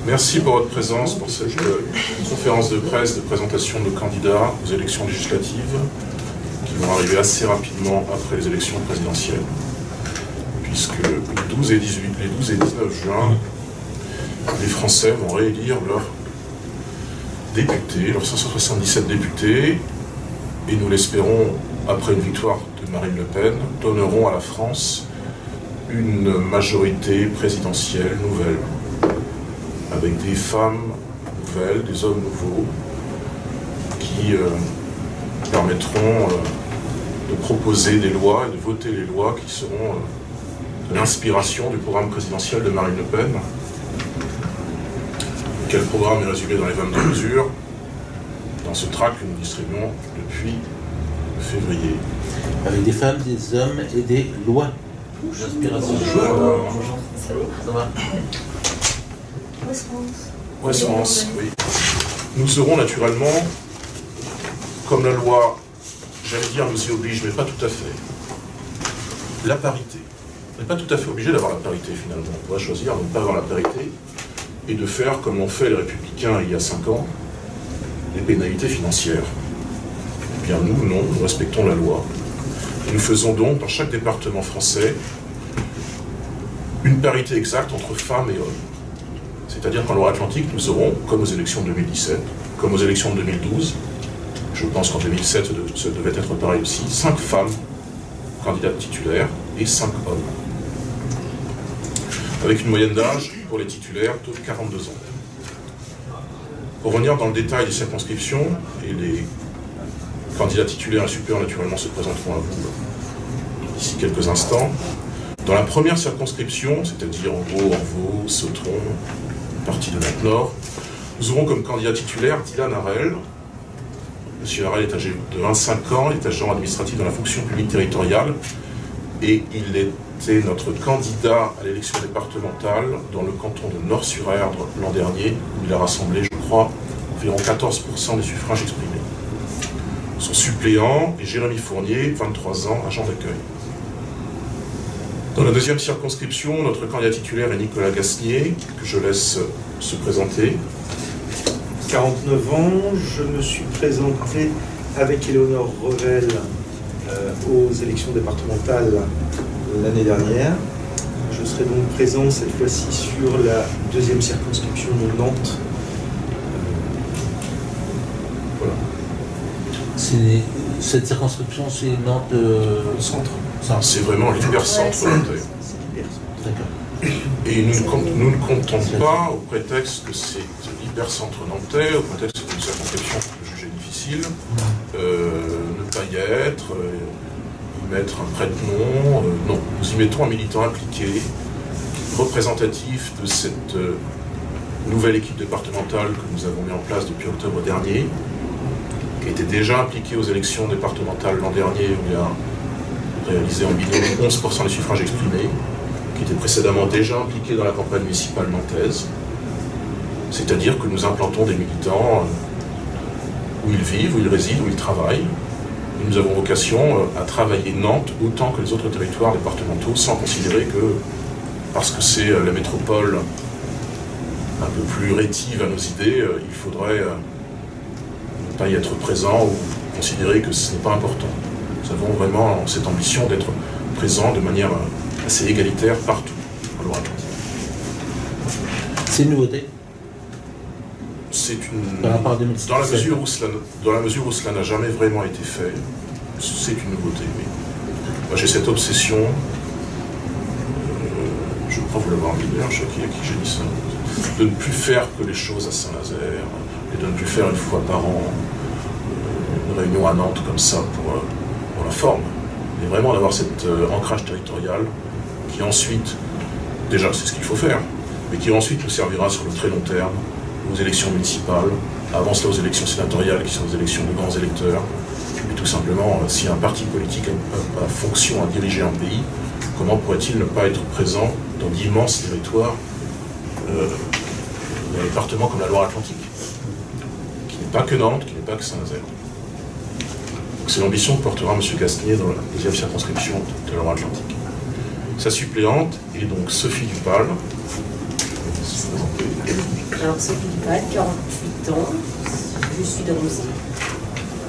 Merci pour votre présence pour cette conférence de presse de présentation de nos candidats aux élections législatives qui vont arriver assez rapidement après les élections présidentielles, puisque les 12 et 19 juin, les Français vont réélire leurs députés, leurs 577 députés, et nous l'espérons, après une victoire de Marine Le Pen, donneront à la France une majorité présidentielle nouvelle, avec des femmes nouvelles, des hommes nouveaux, qui permettront de proposer des lois et de voter les lois qui seront de l'inspiration du programme présidentiel de Marine Le Pen. Quel programme est résumé dans les 22 mesures, dans ce tract que nous distribuons depuis février. Avec des femmes, des hommes et des lois. L'inspiration. Ça va. Westmans, oui. Nous serons naturellement, comme la loi, j'allais dire, nous y oblige, mais pas tout à fait, la parité. On n'est pas tout à fait obligé d'avoir la parité, finalement. On pourrait choisir de ne pas avoir la parité et de faire, comme l'ont fait les Républicains il y a 5 ans, des pénalités financières. Eh bien, nous, non, nous respectons la loi. Et nous faisons donc, dans chaque département français, une parité exacte entre femmes et hommes. C'est-à-dire qu'en Loire-Atlantique, nous aurons, comme aux élections de 2017, comme aux élections de 2012, je pense qu'en 2007, ça devait être pareil aussi, 5 femmes candidates titulaires et 5 hommes. Avec une moyenne d'âge pour les titulaires de 42 ans. Pour revenir dans le détail des circonscriptions, et les candidats titulaires et suppléants naturellement se présenteront à vous d'ici quelques instants. Dans la première circonscription, c'est-à-dire en gros Orvault, Sautron, partie de Nantes-Nord, nous aurons comme candidat titulaire Dylan Harel. Monsieur Harel est âgé de 25 ans, il est agent administratif dans la fonction publique territoriale et il était notre candidat à l'élection départementale dans le canton de Nord-sur-Erdre l'an dernier, où il a rassemblé, je crois, environ 14% des suffrages exprimés. Son suppléant est Jérémy Fournier, 23 ans, agent d'accueil. Dans la deuxième circonscription, notre candidat titulaire est Nicolas Gasnier, que je laisse se présenter. 49 ans, je me suis présenté avec Éléonore Revel aux élections départementales l'année dernière. Je serai donc présent cette fois-ci sur la deuxième circonscription de Nantes. Voilà. Cette circonscription, c'est Nantes Centre. C'est vraiment l'hypercentre nantais. D'accord. Et nous ne comptons pas, au prétexte que c'est l'hypercentre nantais, au prétexte que nous avons quelque chose que juger difficile, ne pas y être, y mettre un prête-nom. Non, nous y mettons un militant impliqué, représentatif de cette nouvelle équipe départementale que nous avons mis en place depuis octobre dernier, qui était déjà impliqué aux élections départementales l'an dernier, où il a réalisé en binôme 11% des suffrages exprimés, qui était précédemment déjà impliqué dans la campagne municipale nantaise. C'est-à-dire que nous implantons des militants où ils vivent, où ils résident, où ils travaillent. Et nous avons vocation à travailler Nantes autant que les autres territoires départementaux, sans considérer que, parce que c'est la métropole un peu plus rétive à nos idées, il faudrait ne pas y être présent ou considérer que ce n'est pas important. Nous avons vraiment cette ambition d'être présents de manière assez égalitaire partout en Loire-Atlantique. C'est une nouveauté. C'est une... Par rapport à 2017. Dans la mesure où cela n'a jamais vraiment été fait, c'est une nouveauté. Mais moi j'ai cette obsession, je crois vous l'avoir mis d'ailleurs, je sais qui j'ai dit ça, de ne plus faire que les choses à Saint-Nazaire, et de ne plus faire une fois par an une réunion à Nantes comme ça pour la forme. Mais vraiment d'avoir cet ancrage territorial qui ensuite, déjà c'est ce qu'il faut faire, mais qui ensuite nous servira sur le très long terme, aux élections municipales, avant cela aux élections sénatoriales qui sont des élections de grands électeurs, et tout simplement, si un parti politique a fonction à diriger un pays, comment pourrait-il ne pas être présent dans d'immenses territoires, un département comme la Loire-Atlantique, qui n'est pas que Nantes, qui n'est pas que Saint-Nazaire. C'est l'ambition que portera M. Gasnier dans la deuxième circonscription de la Loire-Atlantique. Sa suppléante est donc Sophie Dupal. Alors, Sophie Duval, 48 ans, je suis de Rosé.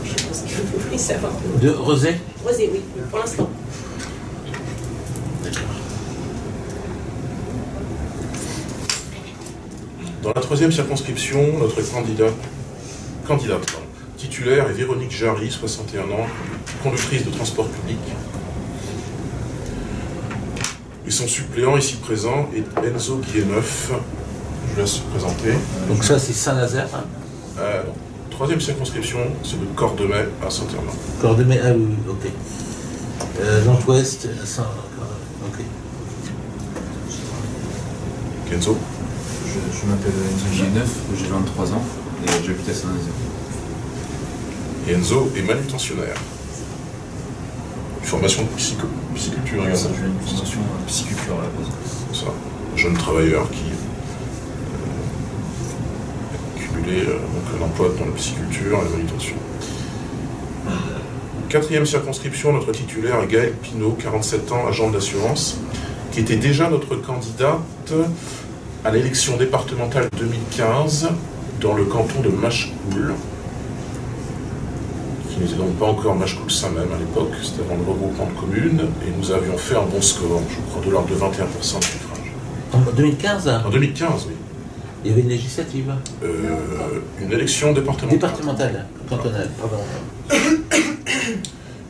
Je ne sais pas ce que vous voulez savoir. De Rosé? Rosé, oui, pour l'instant. Dans la troisième circonscription, notre candidate titulaire est Véronique Jarry, 61 ans, conductrice de transport public. Et son suppléant ici présent est Enzo Guilleneuf. Je vous laisse se présenter. Donc ça, c'est Saint-Nazaire, hein? Troisième circonscription, c'est de Cordemais à Saint-Hernin. Cordemais, ah oui, ok. Nord-Ouest, Saint... Ok. Kenzo? Je m'appelle Enzo Guilleneuf, j'ai 23 ans et j'habite à Saint-Nazaire. Et Enzo est manutentionnaire. Une formation de pisciculture également. J'ai une formation pisciculture à la base. C'est ça. Jeune travailleur qui a cumulé donc, un emploi dans la pisciculture et la manutention. Quatrième circonscription, notre titulaire est Gaël Pinault, 47 ans, agent d'assurance, qui était déjà notre candidate à l'élection départementale 2015 dans le canton de Machecoul, qui n'était donc pas encore Machecoul-Saint-Même à l'époque, c'était avant le regroupement de communes, et nous avions fait un bon score, je crois de l'ordre de 21% de suffrage. En 2015? En 2015, oui. Il y avait une législative? Une élection départementale. Départementale, cantonale, pardon.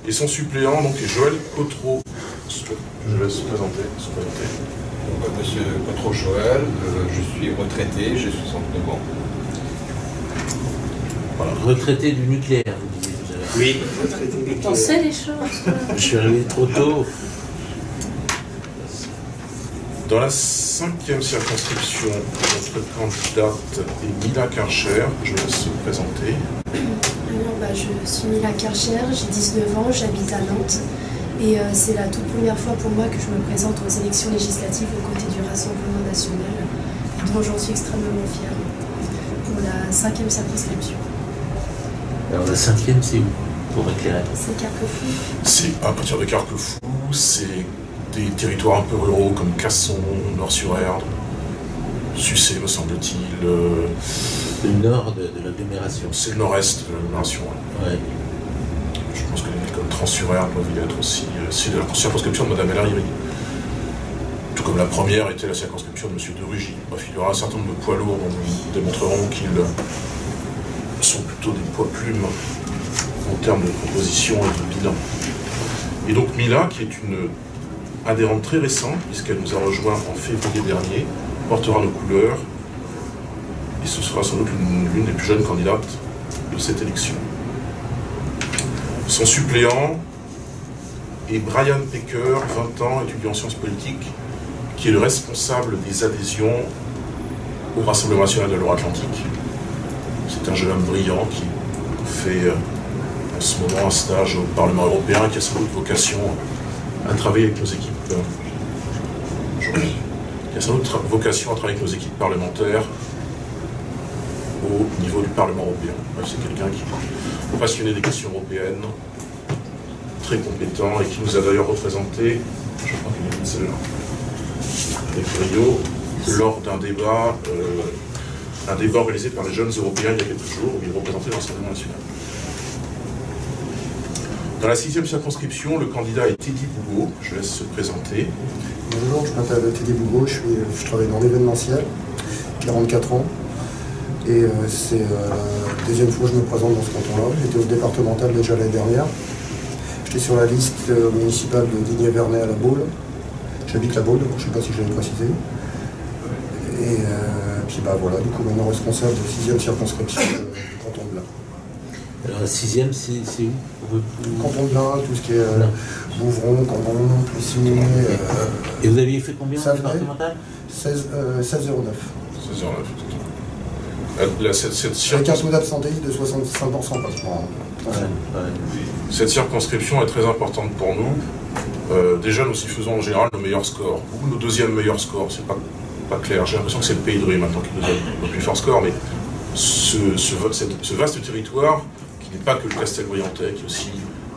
Et son suppléant donc, est Joël Cotreau. Je laisse se présenter. Monsieur Cotreau-Joël, je suis retraité, j'ai 69 ans. Voilà. Retraité du nucléaire, vous disiez tout à l'heure. Oui, retraité du nucléaire. On sait les choses. Je suis arrivé trop tôt. Dans la cinquième circonscription, notre candidate est Mila Karcher. Je laisse se présenter. Alors, je suis Mila Karcher, j'ai 19 ans, j'habite à Nantes. Et c'est la toute première fois pour moi que je me présente aux élections législatives aux côtés du Rassemblement national, dont j'en suis extrêmement fière, pour la cinquième circonscription. Alors la cinquième, c'est où, pour éclairer? C'est Carquefou. C'est à partir de Carquefou, c'est des territoires un peu ruraux comme Casson, Nord-sur-Erdre, Sucé, me semble-t-il. Le nord de l'agglomération. C'est le nord-est de l'agglomération. Ouais. Je pense que les villes comme Trans-sur-Erdre doivent y être aussi. C'est la circonscription de Mme Hélary. Tout comme la première était la circonscription de M. de Rugy. Bref, il y aura un certain nombre de poids lourds dont nous démontrerons qu'ils sont plutôt des poids plumes en termes de composition et de bilan. Et donc Mila, qui est une adhérente très récente, puisqu'elle nous a rejoint en février dernier, portera nos couleurs, et ce sera sans doute l'une des plus jeunes candidates de cette élection. Son suppléant est Brian Pecker, 20 ans, étudiant en sciences politiques, qui est le responsable des adhésions au Rassemblement national de la Loire-Atlantique. C'est un jeune homme brillant qui fait en ce moment un stage au Parlement européen, qui a sans doute vocation à travailler avec nos équipes. Qui a sans doute vocation à travailler avec nos équipes parlementaires au niveau du Parlement européen. C'est quelqu'un qui est passionné des questions européennes, très compétent et qui nous a d'ailleurs représenté, je crois qu'il est une celle-là, avec brio, lors d'un débat organisé par les jeunes européens il y a quelques jours, où il représentait l'Assemblée nationale. Dans la 6e circonscription, le candidat est Teddy Bougot. Je laisse se présenter. Bonjour, je m'appelle Teddy Bougot, je travaille dans l'événementiel, 44 ans. Et c'est la deuxième fois que je me présente dans ce canton-là. J'étais au départemental déjà l'année dernière. J'étais sur la liste municipale de Digne-Vernet à la Baule. J'habite la Baule, je ne sais pas si je l'avais précisé. Et puis voilà, du coup maintenant responsable de 6e circonscription du canton de Blain. Alors la 6e, c'est où? Canton de Blain, tout ce qui est Bouvron, Cambon, Plessis. Et vous aviez fait combien ça en départemental? 16,09. 16,09. Avec un taux d'absentéisme de 65% pratiquement. Cette circonscription est très importante pour nous. Déjà, nous y faisons en général nos meilleurs scores. Ou nos deuxièmes meilleurs scores, c'est pas clair. J'ai l'impression que c'est le Pays de Ré maintenant qui nous donne nos plus forts scores, mais ce vaste territoire, qui n'est pas que le Castelbriantais, qui est aussi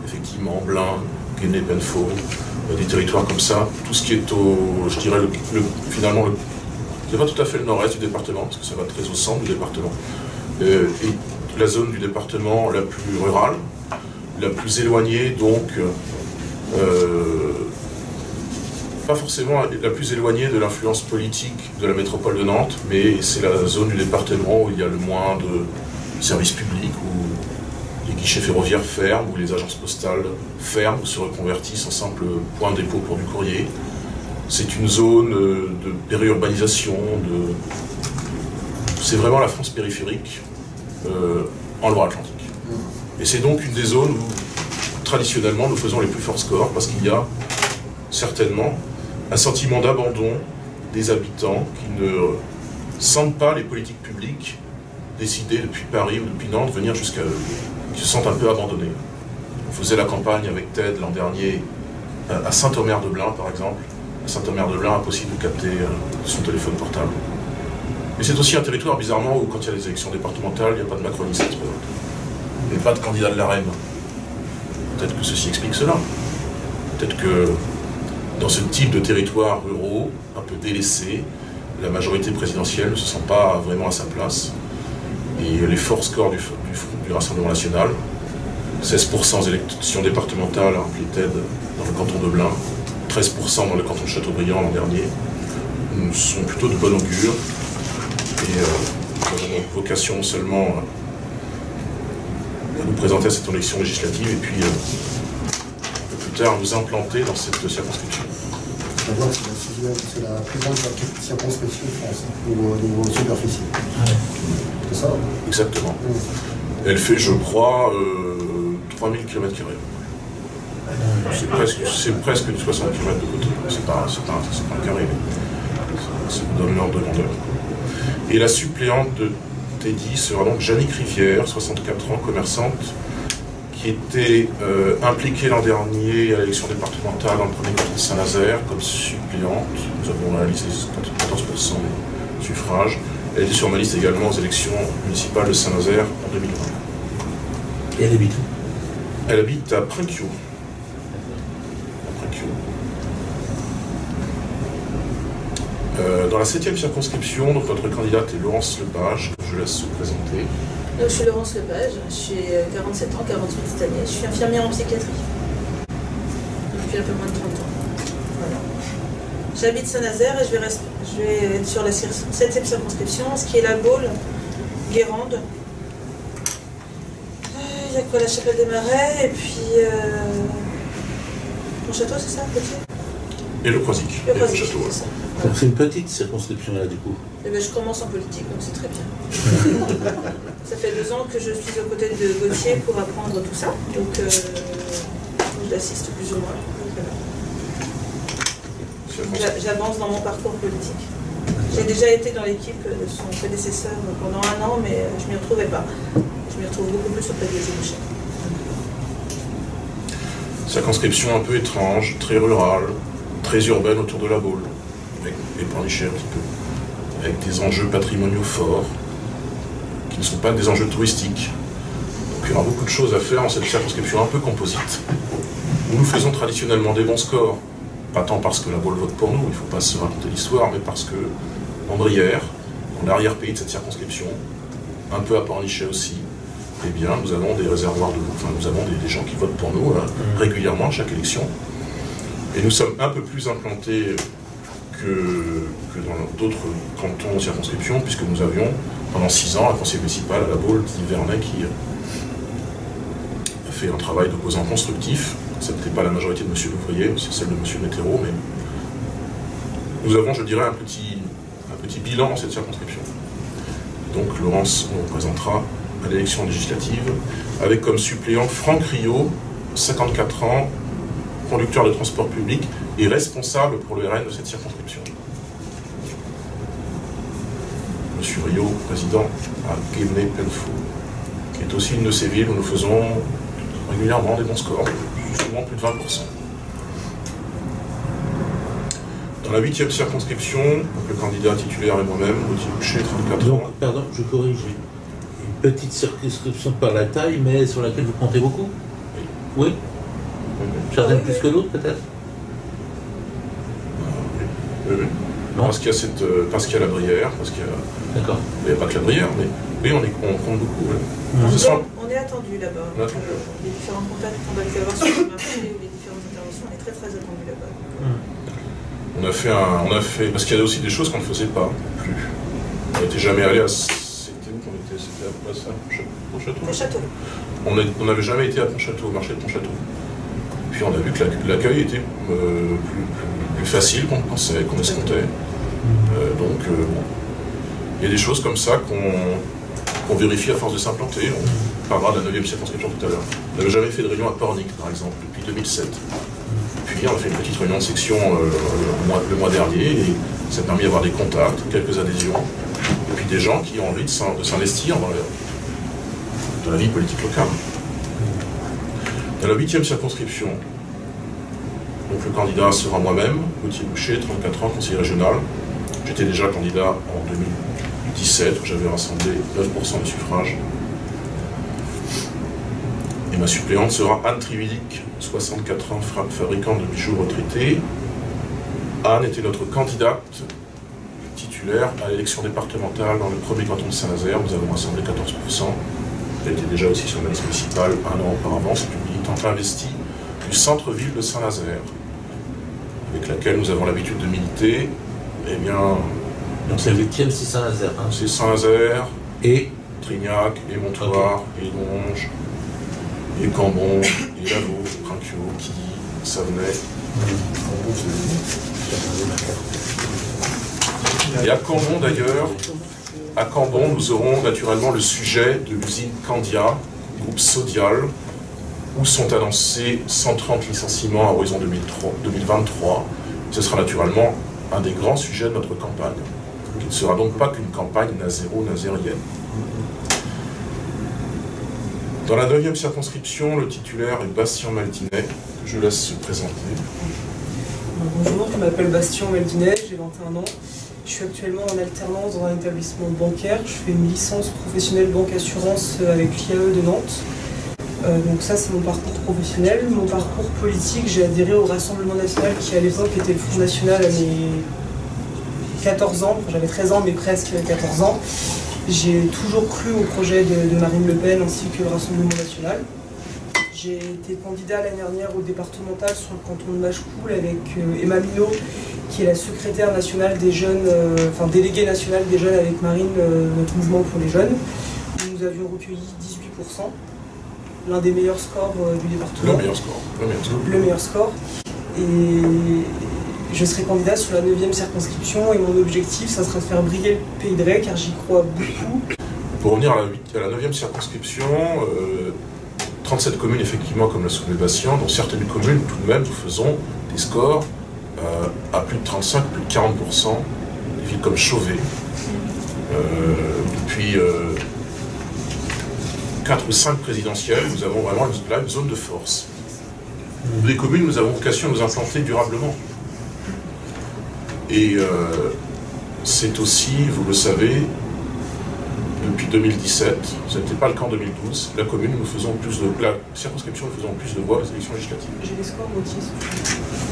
effectivement Blain, Guéné, Penfaux, des territoires comme ça, tout ce qui est je dirais finalement C'est pas tout à fait le nord-est du département, parce que ça va très au centre du département. Et la zone du département la plus rurale, la plus éloignée, donc pas forcément la plus éloignée de l'influence politique de la métropole de Nantes, mais c'est la zone du département où il y a le moins de services publics, où les guichets ferroviaires ferment, où les agences postales ferment ou se reconvertissent en simple point de dépôt pour du courrier. C'est une zone de périurbanisation, c'est vraiment la France périphérique en Loire-Atlantique. Et c'est donc une des zones où traditionnellement nous faisons les plus forts scores, parce qu'il y a certainement un sentiment d'abandon des habitants qui ne sentent pas les politiques publiques décidées depuis Paris ou depuis Nantes venir jusqu'à eux, qui se sentent un peu abandonnés. On faisait la campagne avec TED l'an dernier à Saint-Omer-de-Blain par exemple. À Saint-Omer-de-Blain, impossible de capter son téléphone portable. Mais c'est aussi un territoire bizarrement où quand il y a des élections départementales, il n'y a pas de macronistes qui se présentent. Il n'y a pas de candidat de la REM. Peut-être que ceci explique cela. Peut-être que dans ce type de territoires ruraux, un peu délaissés, la majorité présidentielle ne se sent pas vraiment à sa place. Et les forts scores du Rassemblement national, 16% aux élections départementales, rappelé TED, dans le canton de Blain, 13% dans le canton de Châteaubriand l'an dernier, sont plutôt de bon augure. Et nous avons vocation seulement à nous présenter à cette élection législative et puis un peu plus tard nous implanter dans cette circonscription. D'abord, c'est la plus grande circonscription de France, au niveau superficie. C'est ça? Exactement. Elle fait, je crois, 3000 km². C'est presque 60 km de côté. C'est pas un carré, mais ça vous donne l'ordre de grandeur. Et la suppléante de Teddy sera donc Jannick Rivière, 64 ans, commerçante, qui était impliquée l'an dernier à l'élection départementale dans le premier canton de Saint-Nazaire comme suppléante. Nous avons réalisé 14% des suffrages. Elle était sur ma liste également aux élections municipales de Saint-Nazaire en 2020. Et elle habite où? Elle habite à Prinquio. Dans la 7e circonscription, donc votre candidate est Laurence Lepage, que je laisse se présenter. Je suis Laurence Lepage, j'ai 47 ans, 48 cette année. Je suis infirmière en psychiatrie depuis un peu moins de 30 ans. Voilà. J'habite Saint-Nazaire et je vais être sur la 7e circonscription, ce qui est la Baule, Guérande. Il y a quoi, la Chapelle des Marais, et puis mon château, c'est ça, petit? Et le Croisic. Le Croisic, château. c'est ça. Donc c'est une petite circonscription là du coup. Eh bien, je commence en politique, donc c'est très bien. Ça fait 2 ans que je suis aux côtés de Gauthier pour apprendre tout ça, donc je l'assiste plus ou moins. J'avance dans mon parcours politique. J'ai déjà été dans l'équipe de son prédécesseur pendant 1 an, mais je ne m'y retrouvais pas. Je m'y retrouve beaucoup plus auprès des Ébouchets. Circonscription un peu étrange, très rurale, très urbaine autour de la Baule, avec les Pornichet un petit peu, avec des enjeux patrimoniaux forts, qui ne sont pas des enjeux touristiques. Donc il y aura beaucoup de choses à faire dans cette circonscription un peu composite, où nous faisons traditionnellement des bons scores, pas tant parce que la Baule vote pour nous, il ne faut pas se raconter l'histoire, mais parce que Andrière, dans l'arrière-pays de cette circonscription, un peu à Pornichet aussi, eh bien, nous avons des réservoirs nous avons des gens qui votent pour nous régulièrement à chaque élection. Et nous sommes un peu plus implantés que dans d'autres cantons de circonscription, puisque nous avions pendant 6 ans un conseiller municipal à la Baule, Vernet, qui a fait un travail d'opposant constructif. Ce n'était pas la majorité de M. Louvrier, c'est celle de M. Météro, mais nous avons, je dirais, un petit bilan dans cette circonscription. Donc Laurence nous représentera à l'élection législative, avec comme suppléant Franck Rio, 54 ans, conducteur de transport public et responsable pour le RN de cette circonscription. Monsieur Rio, président à Guémené-Pelfort, qui est aussi une de ces villes où nous faisons régulièrement des bons scores, souvent plus de 20%. Dans la 8e circonscription, donc le candidat titulaire et moi-même, Gauthier Boucher, 34 ans. Donc, pardon, je corrige. Une petite circonscription par la taille, mais sur laquelle vous comptez beaucoup? Oui. Oui. Certaines plus que d'autres, peut-être? Oui. Non. Parce qu'il y a la Brière, parce qu'il y a... D'accord. Il n'y a pas que la Brière, mais oui, on compte beaucoup. Ouais. On est attendu là-bas. Les différents contacts qu'on va avoir sur le marché, les différentes interventions, on est très très attendu là-bas. On a fait, parce qu'il y a aussi des choses qu'on ne faisait pas plus. On n'était jamais allé à... C'était où qu'on était? C'était à Pontchâteau. Pontchâteau. On n'avait jamais été à Pontchâteau, au marché de Pontchâteau. Puis on a vu que l'accueil était plus facile qu'on pensait, qu'on escomptait. Bon. Il y a des choses comme ça qu'on vérifie à force de s'implanter. On parlera de la 9e circonscription tout à l'heure. On n'avait jamais fait de réunion à Pornic, par exemple, depuis 2007. Puis on a fait une petite réunion de section le mois dernier, et ça a permis d'avoir des contacts, quelques adhésions, et puis des gens qui ont envie de s'investir dans la vie politique locale. Dans la 8e circonscription, donc le candidat sera moi-même, Gauthier Boucher, 34 ans, conseiller régional. J'étais déjà candidat en 2017, où j'avais rassemblé 9% des suffrages. Et ma suppléante sera Anne Trividic, 64 ans, fabricante de bijoux retraitée. Anne était notre candidate titulaire à l'élection départementale dans le premier canton de Saint-Nazaire. Nous avons rassemblé 14%. Elle était déjà aussi sur la liste municipale un an auparavant. C'est une militante investie du centre-ville de Saint-Nazaire, avec laquelle nous avons l'habitude de militer. Eh bien, donc c'est le 8e, c'est Saint-Nazaire. Hein. C'est Saint-Nazaire, et Trignac, et Montoire, et Donge, et Cambon, et Lavaux, Trinquio, Quilly, Savenay. Et à Cambon d'ailleurs, nous aurons naturellement le sujet de l'usine Candia, groupe Sodial, où sont annoncés 130 licenciements à horizon 2023. Ce sera naturellement un des grands sujets de notre campagne, qui ne sera donc pas qu'une campagne nazérienne. Dans la 9e circonscription, le titulaire est Bastien Maltinet, que je laisse se présenter. Bonjour, je m'appelle Bastien Maltinet, j'ai 21 ans. Je suis actuellement en alternance dans un établissement bancaire. Je fais une licence professionnelle banque-assurance avec l'IAE de Nantes. Donc ça, c'est mon parcours professionnel. Mon parcours politique, j'ai adhéré au Rassemblement national qui, à l'époque, était le Front national à mes 14 ans. J'avais 13 ans, mais presque 14 ans. J'ai toujours cru au projet de Marine Le Pen ainsi que le Rassemblement national. J'ai été candidat l'année dernière au départemental sur le canton de Machecoul avec Emma Minot, qui est la secrétaire nationale des jeunes, déléguée nationale des jeunes avec Marine, notre mouvement pour les jeunes. Nous avions recueilli 18%, l'un des meilleurs scores du département. Le meilleur score. Et je serai candidat sur la 9e circonscription et mon objectif, ça sera de faire briller le Pays de Ré, car j'y crois beaucoup. Pour revenir à la 9e circonscription, 37 communes effectivement comme l'a soulevé Bastien, dont certaines communes tout de même nous faisons des scores à plus de 35, plus de 40%, des villes comme Chauvet. Depuis 4 ou 5 présidentielles, nous avons vraiment là une zone de force. Les communes, nous avons vocation à nous implanter durablement. Et c'est aussi, vous le savez, depuis 2017, ce n'était pas le cas en 2012, la circonscription, nous faisons plus de voix aux élections législatives. J'ai les scores motifs.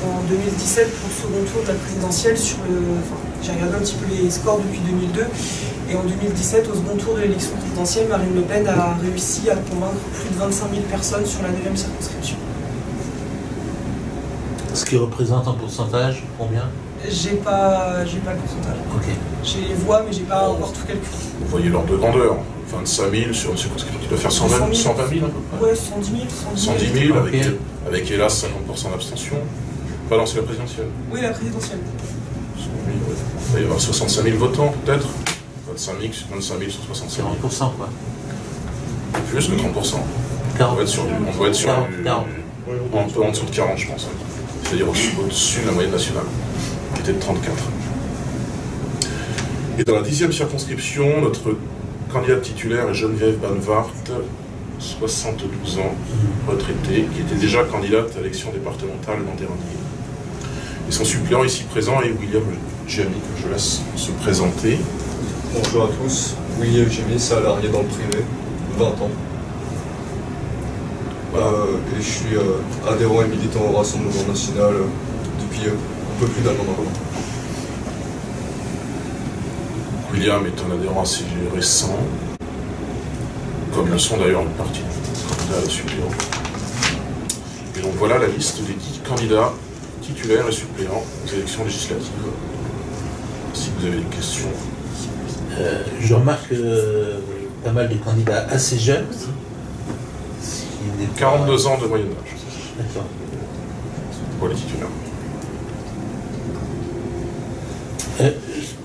En 2017, pour le second tour de la présidentielle, j'ai regardé un petit peu les scores depuis 2002, et en 2017, au second tour de l'élection présidentielle, Marine Le Pen a réussi à convaincre plus de 25 000 personnes sur la 9e circonscription. Ce qui représente en pourcentage, combien? J'ai pas le pourcentage. Ok. J'ai les voix, mais j'ai pas encore tout calculé. Vous voyez l'ordre de grandeur, 25 000 sur une circonscription qui doit faire 120 000 à peu près. Ouais, 110 000. 110 000 avec hélas 50% d'abstention. Pas dans la présidentielle. Oui, la présidentielle. Il va y avoir 65 000 votants peut-être. 25 000 sur 65 000. 40% quoi. Plus que 30%. On doit être sur un peu en dessous de 40 je pense. C'est-à-dire au-dessus de la moyenne nationale, qui était de 34. Et dans la 10e circonscription, notre candidate titulaire est Geneviève Banvart, 72 ans, retraitée, qui était déjà candidate à l'élection départementale l'an dernier. Et son suppléant ici présent est William Gémy, que je laisse se présenter. Bonjour à tous, William Gémy, salarié dans le privé, 20 ans. Et je suis adhérent et militant au Rassemblement national depuis un peu plus d'un an maintenant. William est un adhérent assez récent, comme le sont d'ailleurs une partie des candidats et suppléants. Et donc voilà la liste des 10 candidats titulaires et suppléants aux élections législatives. Si vous avez des questions. Je remarque pas mal de candidats assez jeunes. 42 ans de moyenne âge. D'accord. Pour les titulaires.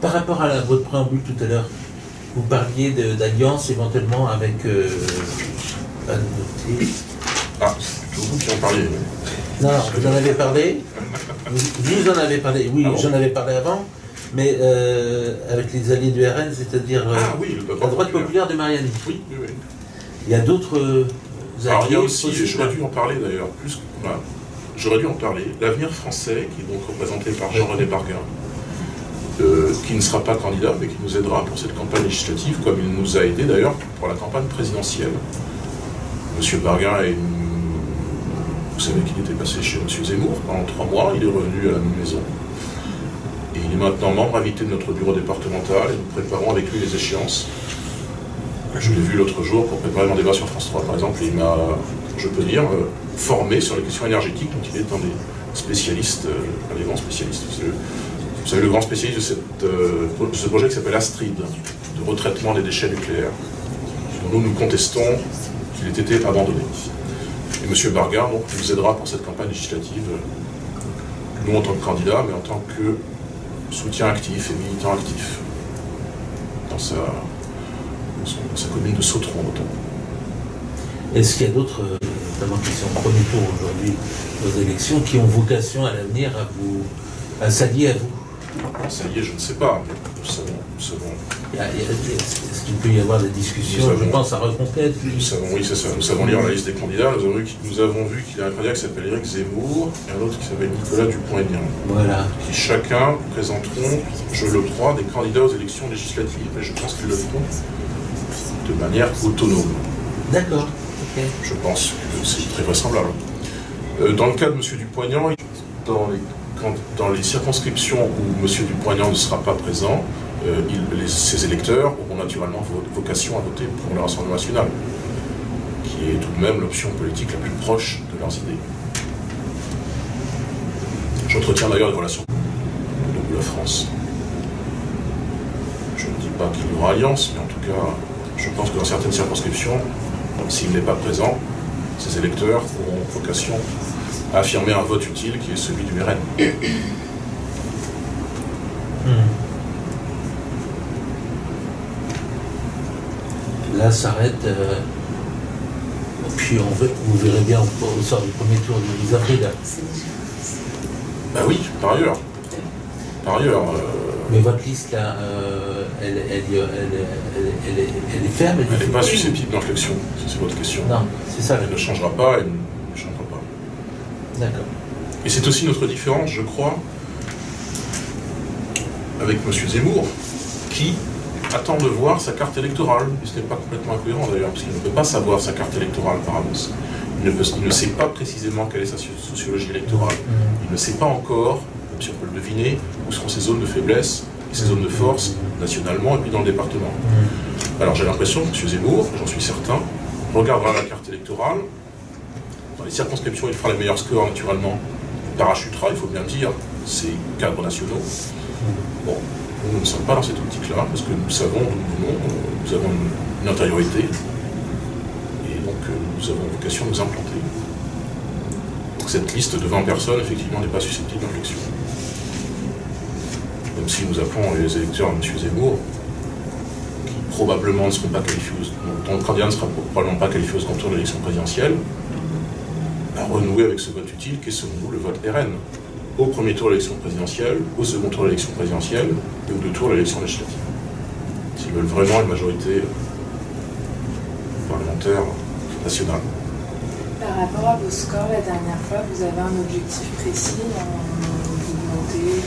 Par rapport à votre préambule tout à l'heure, vous parliez d'alliance éventuellement avec... Ah, c'est plutôt vous qui en parliez. Non, vous en avez parlé. Vous en avez parlé, oui, j'en avais parlé avant, mais avec les alliés du RN, c'est-à-dire la droite populaire de Mariani. Oui, oui, oui. Il y a d'autres alliés. Alors il y a aussi, j'aurais dû en parler d'ailleurs, j'aurais dû en parler, l'Avenir français, qui est donc représenté par Jean-René Barguin, qui ne sera pas candidat, mais qui nous aidera pour cette campagne législative, comme il nous a aidé d'ailleurs pour la campagne présidentielle. Monsieur Barguin vous savez qu'il était passé chez Monsieur Zemmour pendant 3 mois, il est revenu à la même maison. Et il est maintenant membre invité de notre bureau départemental, et nous préparons avec lui les échéances. Je l'ai vu l'autre jour pour préparer mon débat sur France 3, par exemple, et il m'a, je peux dire, formé sur les questions énergétiques, donc il est un des spécialistes, un des grands spécialistes. Vous savez, le grand spécialiste de ce projet qui s'appelle Astrid, de retraitement des déchets nucléaires, dont nous contestons qu'il ait été abandonné. Et M. Barguin donc, nous aidera pour cette campagne législative, nous en tant que candidat, mais en tant que soutien actif et militant actif dans sa commune de Sautron notamment. Est-ce qu'il y a d'autres, notamment qui sont au premier tour aujourd'hui aux élections, qui ont vocation à l'avenir à s'allier à vous? S'allier, je ne sais pas, mais nous savons. Est-ce qu'il peut y avoir des discussions, je pense, à Reconquête? Nous savons, oui, c'est ça. Nous savons lire la liste des candidats. Nous avons vu qu'il y a un candidat qui s'appelle Éric Zemmour et un autre qui s'appelle Nicolas Dupont-Aignan. Voilà. Qui chacun présenteront, je le crois, des candidats aux élections législatives. Et je pense qu'ils le feront de manière autonome. D'accord. Okay. Je pense que c'est très vraisemblable. Dans le cas de M. Dupont-Aignan, dans les circonscriptions où M. Dupont-Aignan ne sera pas présent, ses électeurs auront naturellement vocation à voter pour le Rassemblement national, qui est tout de même l'option politique la plus proche de leurs idées. J'entretiens d'ailleurs des relations avec la France. Je ne dis pas qu'il y aura alliance, mais en tout cas, je pense que dans certaines circonscriptions, s'il n'est pas présent, ses électeurs auront vocation à affirmer un vote utile qui est celui du RN. Là s'arrête, puis vous verrez bien au sort du premier tour du 10 avril. Ben oui, par ailleurs. Mais votre liste là, elle est ferme. Elle n'est pas susceptible d'inflexion, si c'est votre question. Non, c'est ça. Elle ne changera pas, elle ne changera pas. D'accord. Et c'est aussi notre différence, je crois, avec M. Zemmour, qui attend de voir sa carte électorale. Et ce n'est pas complètement incohérent d'ailleurs, parce qu'il ne peut pas savoir sa carte électorale par avance. Il ne sait pas précisément quelle est sa sociologie électorale. Il ne sait pas encore, même si on peut le deviner, où seront ses zones de faiblesse et ses zones de force, nationalement et puis dans le département. Alors j'ai l'impression que M. Zemmour, j'en suis certain, regardera la carte électorale. Dans les circonscriptions, il fera les meilleurs scores naturellement. Il parachutera, il faut bien le dire, ses cadres nationaux. Bon, nous ne sommes pas dans cette optique-là, parce que nous savons d'où nous venons, nous avons une intériorité, et donc nous avons vocation à nous implanter. Donc cette liste de 20 personnes, effectivement, n'est pas susceptible d'inflexion. Même si nous appelons les électeurs de M. Zemmour, qui probablement ne seront pas qualifiés, dont le candidat ne sera probablement pas qualifié au second tour de l'élection présidentielle, à renouer avec ce vote utile qui est selon nous le vote RN. Au premier tour de l'élection présidentielle, au second tour de l'élection présidentielle et aux 2 tours de l'élection législative. S'ils veulent vraiment une majorité parlementaire nationale. Par rapport à vos scores la dernière fois, vous avez un objectif précis d'augmenter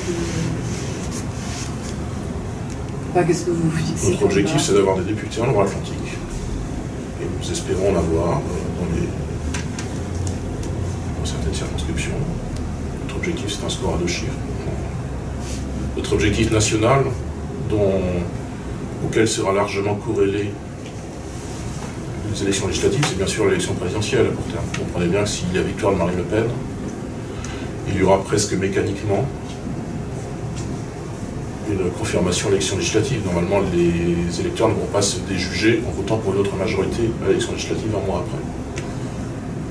qu'est-ce que vous fixez? Notre objectif, c'est d'avoir des députés en Loire-Atlantique. Et nous espérons en avoir dans certaines circonscriptions. Notre objectif, c'est un score à 2 chiffres. Notre objectif national, dont auquel sera largement corrélé les élections législatives, c'est bien sûr l'élection présidentielle à court terme. Vous comprenez bien que s'il y a victoire de Marine Le Pen, il y aura presque mécaniquement une confirmation de l'élection législative. Normalement, les électeurs ne vont pas se déjuger en votant pour une autre majorité à l'élection législative un mois après.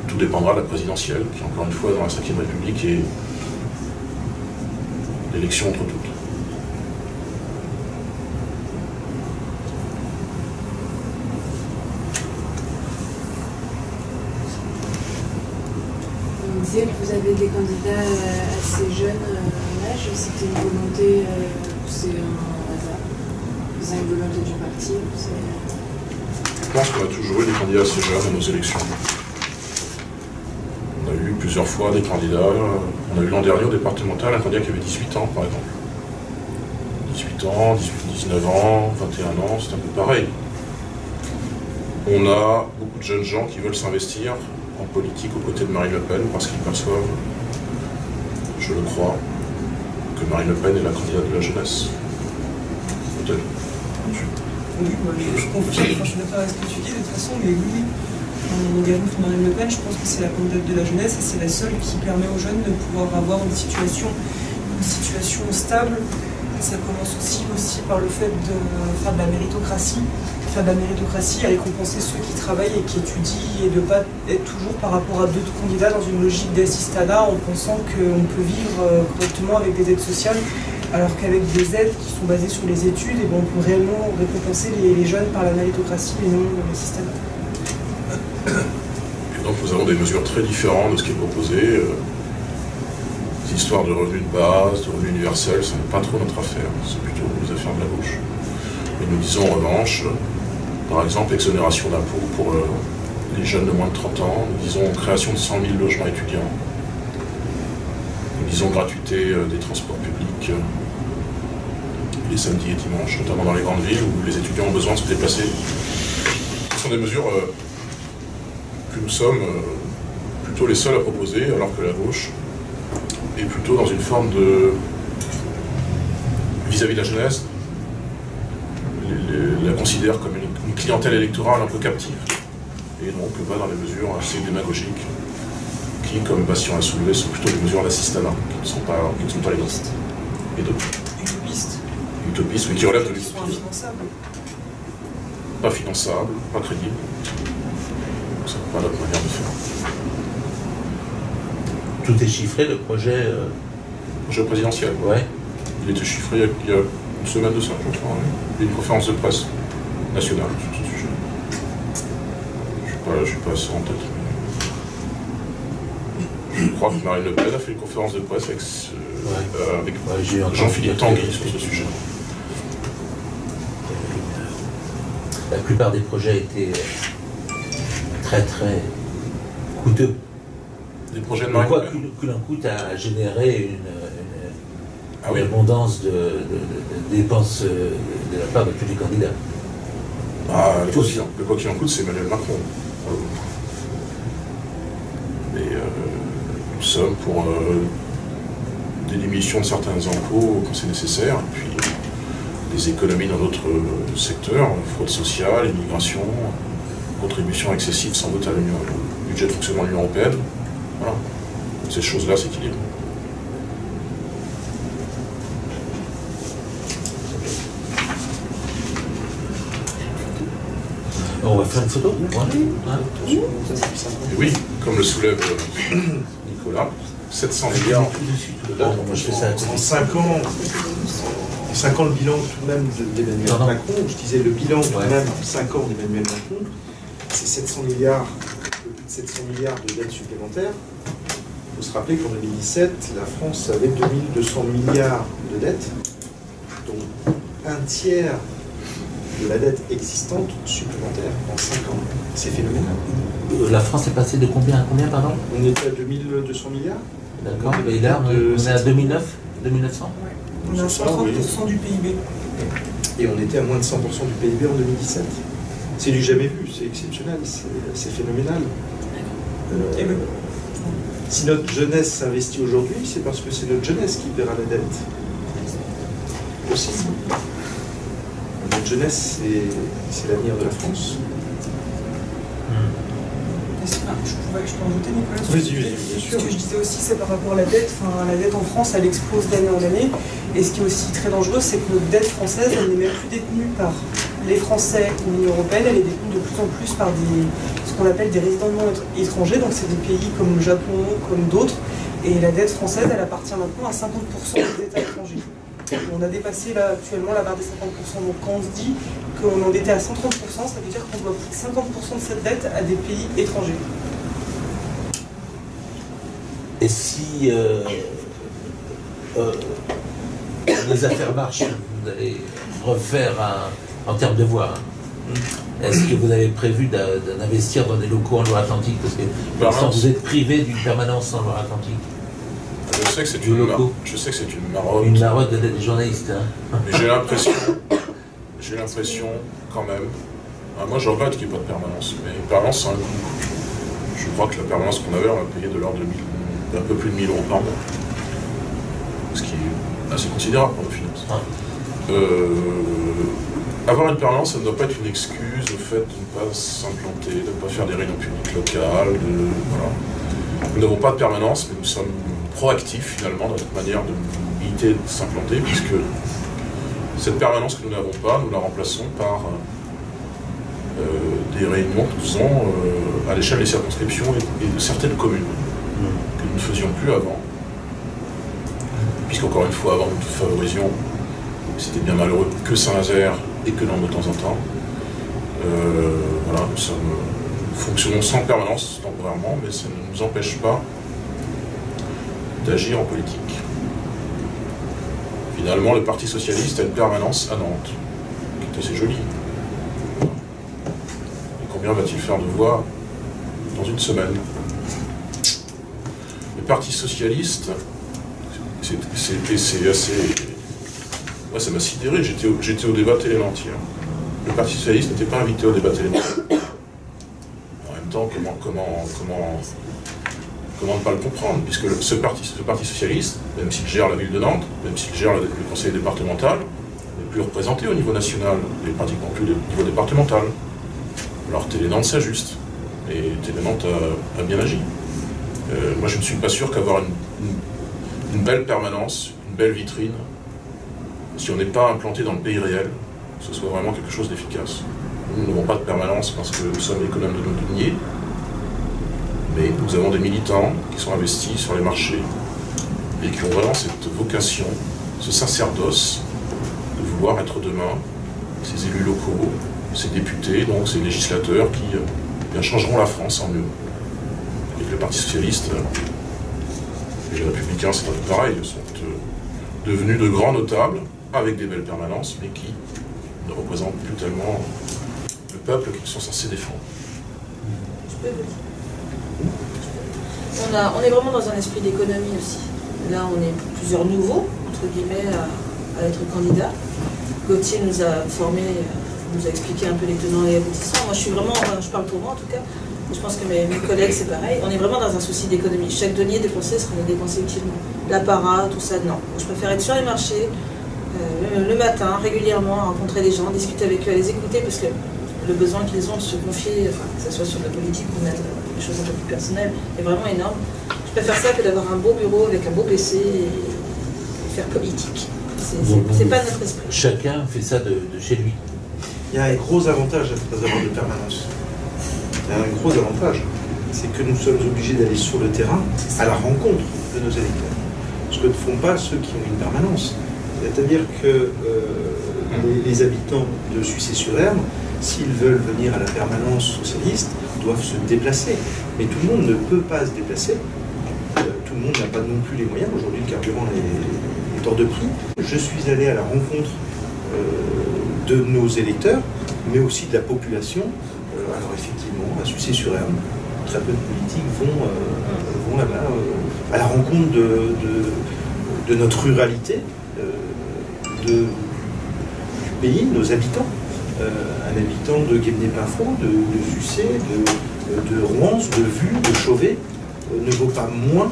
Tout dépendra de la présidentielle, qui encore une fois, dans la Ve République, est l'élection entre toutes. Vous disiez que vous avez des candidats assez jeunes en âge, c'était une volonté, c'est un hasard, c'est une volonté du parti, Je pense qu'on a toujours eu des candidats assez jeunes à nos élections. On a eu plusieurs fois des candidats, on a eu l'an dernier au départemental un candidat qui avait 18 ans par exemple. 18 ans, 19 ans, 21 ans, c'est un peu pareil. On a beaucoup de jeunes gens qui veulent s'investir en politique aux côtés de Marine Le Pen parce qu'ils perçoivent, je le crois, que Marine Le Pen est la candidate de la jeunesse. Peut-être. Oui, je confirme, je suis d'accord avec ce que tu dis de toute façon, mais oui, en engagement pour Marine Le Pen, je pense que c'est la candidate de la jeunesse et c'est la seule qui permet aux jeunes de pouvoir avoir une situation stable. Ça commence aussi par le fait de faire de la méritocratie. Faire de la méritocratie à récompenser ceux qui travaillent et qui étudient et de ne pas être toujours par rapport à d'autres candidats dans une logique d'assistanat en pensant qu'on peut vivre correctement avec des aides sociales, alors qu'avec des aides qui sont basées sur les études, on peut réellement récompenser les jeunes par la méritocratie et non l'assistanat. Et donc nous avons des mesures très différentes de ce qui est proposé. Les histoires de revenus de base, de revenus universels, ce n'est pas trop notre affaire, c'est plutôt les affaires de la gauche. Et nous disons en revanche, par exemple, exonération d'impôts pour les jeunes de moins de 30 ans, nous disons création de 100 000 logements étudiants, nous disons gratuité des transports publics les samedis et dimanches, notamment dans les grandes villes où les étudiants ont besoin de se déplacer. Ce sont des mesures que nous sommes plutôt les seuls à proposer, alors que la gauche est plutôt dans une forme de, vis-à-vis de la jeunesse, la considère comme une clientèle électorale un peu captive. Et donc va dans les mesures assez démagogiques qui, comme Bastien l'a soulevé, sont plutôt des mesures d'assistanat, qui ne sont pas les nôtres. Et d'autres. Utopistes. Utopistes, mais qui relèvent de l'utopie. Qui sont infinançables. Pas finançables, pas crédibles. Donc c'est pas notre manière de faire. Tout est chiffré, le projet présidentiel. Ouais. Il était chiffré il y a une semaine de ça, je crois. Il y a une conférence de presse nationale sur ce sujet. Je ne suis pas assez en tête. Mais je crois que Marine Le Pen a fait une conférence de presse avec Jean-Philippe Tanguy sur ce sujet. La plupart des projets étaient très très coûteux. Des projets de Marine Le Pen. Quoi qu'il en coûte à générer une abondance de dépenses de la part de tous les candidats. Le quoi qu'il en coûte, c'est Emmanuel Macron. Mais nous sommes pour des diminutions de certains impôts quand c'est nécessaire, et puis des économies dans d'autres secteurs, fraude sociale, immigration, contribution excessive sans doute à au budget de fonctionnement de l'Union européenne. Voilà. Ces choses-là s'équilibrent. On va faire une photo. Et oui, comme le soulève Nicolas, 700 milliards de dettes. En 5 ans, le bilan tout de même d'Emmanuel Macron, je disais le bilan tout de même en 5 ans d'Emmanuel Macron, c'est 700 milliards, plus de 700 milliards de dettes supplémentaires. Il faut se rappeler qu'en 2017, la France avait 2200 milliards de dettes, dont un tiers de la dette existante supplémentaire en 5 ans. C'est phénoménal. La France est passée de combien à combien, pardon? On était à 2200 milliards. D'accord. Et là, on est à 2900 ouais. On est à 50% du PIB. Et on était à moins de 100% du PIB en 2017. C'est du jamais vu, c'est exceptionnel, c'est phénoménal. Si notre jeunesse s'investit aujourd'hui, c'est parce que c'est notre jeunesse qui paiera la dette. Aussi. Notre jeunesse, c'est l'avenir de la France. Je peux ajouter, Nicolas? Vas-y, bien sûr. Ce que je disais aussi, c'est par rapport à la dette. Enfin, la dette en France, elle explose d'année en année. Et ce qui est aussi très dangereux, c'est que notre dette française, elle n'est même plus détenue par les Français ou l'Union européenne, elle est détenue de plus en plus par ce qu'on appelle des résidents non étrangers. Donc c'est des pays comme le Japon, comme d'autres. Et la dette française, elle appartient maintenant à 50% des États étrangers. On a dépassé là, actuellement la barre des 50%. Donc quand on se dit qu'on est endetté à 130%, ça veut dire qu'on doit plus de 50% de cette dette à des pays étrangers. Et si les affaires marchent, vous allez refaire en termes de voies. Est-ce que vous avez prévu d'investir dans des locaux en Loire-Atlantique? Parce que pour l'instant, vous êtes privé d'une permanence en Loire-Atlantique. Je sais que c'est une marotte. Une marotte des journalistes. Hein. Mais j'ai l'impression quand même. Moi, je regrette qu'il n'y ait pas de permanence. Mais une permanence, c'est un coût. Je crois que la permanence qu'on avait, on a payé de l'ordre d'un peu plus de 1000 € par mois. Ce qui est assez considérable pour nos finances. Avoir une permanence, ça ne doit pas être une excuse au fait de ne pas s'implanter, de ne pas faire des réunions publiques locales. Voilà. Nous n'avons pas de permanence, mais nous sommes proactifs finalement dans notre manière de militer, de s'implanter, puisque cette permanence que nous n'avons pas, nous la remplaçons par des réunions que nous faisons à l'échelle des circonscriptions et de certaines communes, que nous ne faisions plus avant. Puisqu'encore une fois, avant, nous favorisions, c'était bien malheureux, que Saint-Nazaire et que Nantes de temps en temps. Voilà, nous fonctionnons sans permanence temporairement, mais ça ne nous empêche pas d'agir en politique. Finalement, le Parti Socialiste a une permanence à Nantes, qui est assez jolie. Et combien va-t-il faire de voix dans une semaine? Le Parti Socialiste, c'est assez... Moi, ça m'a sidéré, j'étais au débat télé-nantais. Le Parti Socialiste n'était pas invité au débat télé-nantais. En même temps, comment ne pas le comprendre, puisque ce parti socialiste, même s'il gère la ville de Nantes, même s'il gère le conseil départemental, n'est plus représenté au niveau national, et pratiquement plus au niveau départemental. Alors Télé-Nantes s'ajuste, et Télé-Nantes a bien agi. Moi je ne suis pas sûr qu'avoir une belle permanence, une belle vitrine, si on n'est pas implanté dans le pays réel, ce soit vraiment quelque chose d'efficace. Nous n'avons pas de permanence parce que nous sommes économes de nos deniers, mais nous avons des militants qui sont investis sur les marchés et qui ont vraiment cette vocation, ce sacerdoce de vouloir être demain ces élus locaux, ces députés, donc ces législateurs qui bien changeront la France en mieux. Et le Parti Socialiste et les Républicains, c'est un peu pareil, sont devenus de grands notables avec des belles permanences, mais qui ne représentent plus tellement le peuple qu'ils sont censés défendre. Je peux vous dire. On est vraiment dans un esprit d'économie aussi. Là, on est plusieurs nouveaux, entre guillemets, à être candidats. Gauthier nous a formés, nous a expliqué un peu les tenants et les aboutissants. Moi, je parle pour moi en tout cas, je pense que mes collègues, c'est pareil. On est vraiment dans un souci d'économie. Chaque denier dépensé sera dépensé utilement. L'apparat, tout ça, non. Je préfère être sur les marchés, le matin, régulièrement, rencontrer des gens, discuter avec eux, les écouter, parce que le besoin qu'ils ont de se confier, enfin, que ce soit sur de la politique ou même des choses un peu plus personnelles, est vraiment énorme. Je préfère ça que d'avoir un beau bureau avec un beau PC et faire politique. C'est pas notre esprit. Chacun fait ça de chez lui. Il y a un gros avantage à ne pas avoir de permanence. Il y a un gros avantage, c'est que nous sommes obligés d'aller sur le terrain à la rencontre de nos électeurs. Ce que ne font pas ceux qui ont une permanence. C'est-à-dire que les habitants de Sucé-sur-Erne, s'ils veulent venir à la permanence socialiste, doivent se déplacer. Mais tout le monde ne peut pas se déplacer. Tout le monde n'a pas non plus les moyens. Aujourd'hui, le carburant est hors de prix. Je suis allé à la rencontre de nos électeurs, mais aussi de la population. Alors effectivement, à Sucé-sur-Erne, très peu de politiques vont là-bas à la rencontre de notre ruralité, du pays, nos habitants. Un habitant de Guémené-Pafo, de Sucé, de Rouen, de Vue, de Chauvet, ne vaut pas moins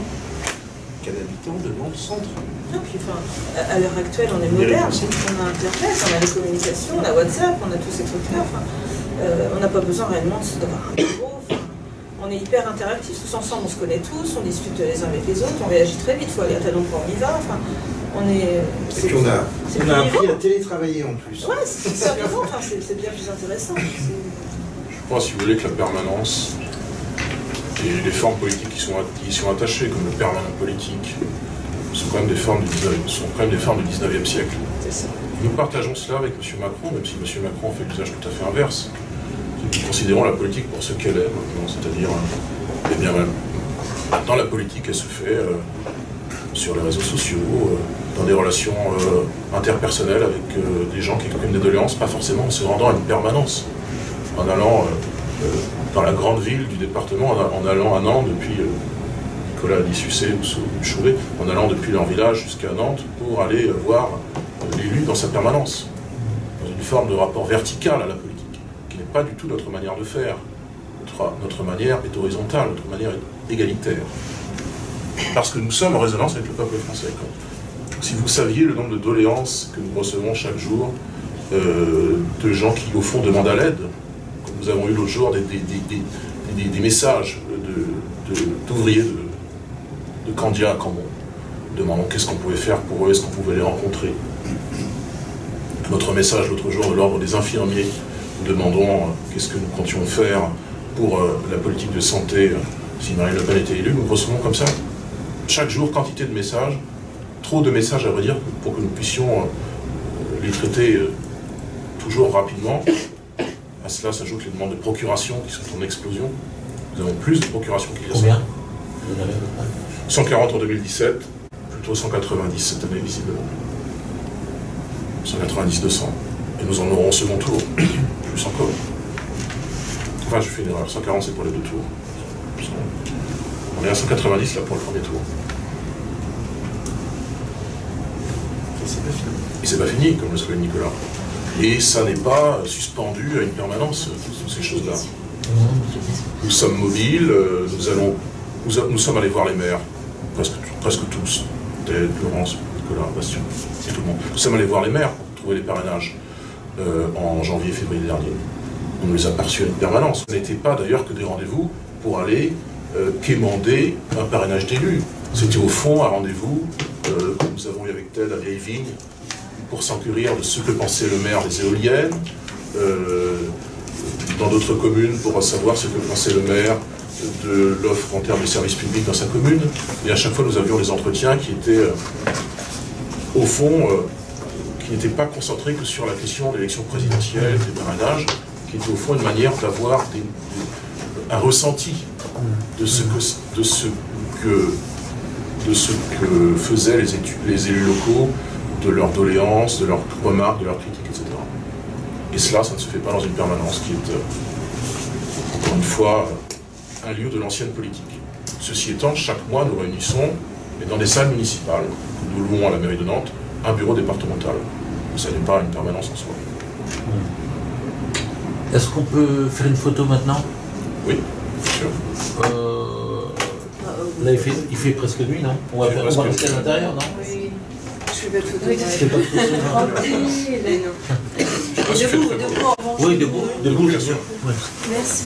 cas d'habitants de Nantes Centre. Non, puis, enfin, à l'heure actuelle, on est moderne, on a Internet, on a les communications, on a WhatsApp, on a tous ces trucs-là. Enfin, on n'a pas besoin réellement d'avoir un bureau. Enfin, on est hyper interactifs, tous ensemble, on se connaît tous, on discute les uns avec les autres, on réagit très vite, il faut aller à tel endroit, on y va. Enfin, on est. Et puis on a appris à télétravailler en plus. Ouais, c'est ça, enfin, c'est bien plus intéressant. Je crois, si vous voulez, que la permanence et les formes politiques qui sont attachées, comme le permanent politique, sont quand même des formes du 19e siècle. Nous partageons cela avec M. Macron, même si M. Macron fait l'usage tout à fait inverse. Nous considérons la politique pour ce qu'elle est maintenant, c'est-à-dire, eh bien, maintenant la politique, elle se fait sur les réseaux sociaux, dans des relations interpersonnelles avec des gens qui expriment des doléances, pas forcément en se rendant à une permanence, en allant dans la grande ville du département, en allant à Nantes depuis Nicolas Dissucé ou Chouvet, en allant depuis leur village jusqu'à Nantes pour aller voir l'élu dans sa permanence, dans une forme de rapport vertical à la politique, qui n'est pas du tout notre manière de faire. Notre manière est horizontale, notre manière est égalitaire. Parce que nous sommes en résonance avec le peuple français. Si vous saviez le nombre de doléances que nous recevons chaque jour, de gens qui, au fond, demandent à l'aide, comme nous avons eu l'autre jour des messages d'ouvriers de Candia à Cambon, demandant qu'est-ce qu'on pouvait faire pour eux, est-ce qu'on pouvait les rencontrer. Notre message l'autre jour de l'ordre des infirmiers, nous demandons qu'est-ce que nous comptions faire pour la politique de santé si Marine Le Pen était élue. Nous recevons comme ça chaque jour quantité de messages, trop de messages à vrai dire, pour que nous puissions les traiter toujours rapidement. À cela s'ajoutent les demandes de procuration qui sont en explosion. Nous avons plus de procurations qu'il y a. Combien ? 140 en 2017, plutôt 190 cette année visiblement. 190-200. Et nous en aurons au second tour, plus encore. Enfin, je fais une erreur, 140 c'est pour les deux tours. On est à 190 là pour le premier tour. Et c'est pas fini, comme le souligne Nicolas. Et ça n'est pas suspendu à une permanence, toutes ces choses-là. Nous sommes mobiles, nous sommes allés voir les maires, presque tous, Ted, Laurence, Nicolas, Bastien, et tout le monde. Nous sommes allés voir les maires pour trouver les parrainages en janvier-février dernier. On les a perçus à une permanence. Ce n'était pas d'ailleurs que des rendez-vous pour aller quémander un parrainage d'élus. C'était au fond un rendez-vous que nous avons eu avec Ted à Vieille-Vigne pour s'enquérir de ce que pensait le maire des éoliennes, dans d'autres communes pour savoir ce que pensait le maire de l'offre en termes de services publics dans sa commune. Et à chaque fois, nous avions des entretiens qui étaient, au fond, qui n'étaient pas concentrés que sur la question de l'élection présidentielle, des parrainages, qui était au fond une manière d'avoir un ressenti de ce que faisaient les élus locaux, de leurs doléances, de leurs remarques, de leurs critiques, etc. Et cela, ça ne se fait pas dans une permanence qui est, encore une fois, un lieu de l'ancienne politique. Ceci étant, chaque mois, nous réunissons, et dans des salles municipales, que nous louons à la mairie de Nantes, un bureau départemental. Ça n'est pas une permanence en soi. Est-ce qu'on peut faire une photo maintenant? Oui, bien sûr. Là, il fait presque nuit, non? On va rester à l'intérieur, non? Oui. Je fais pas de photo. C'est pas de photo. Debout, Oui, debout, bien sûr. Merci.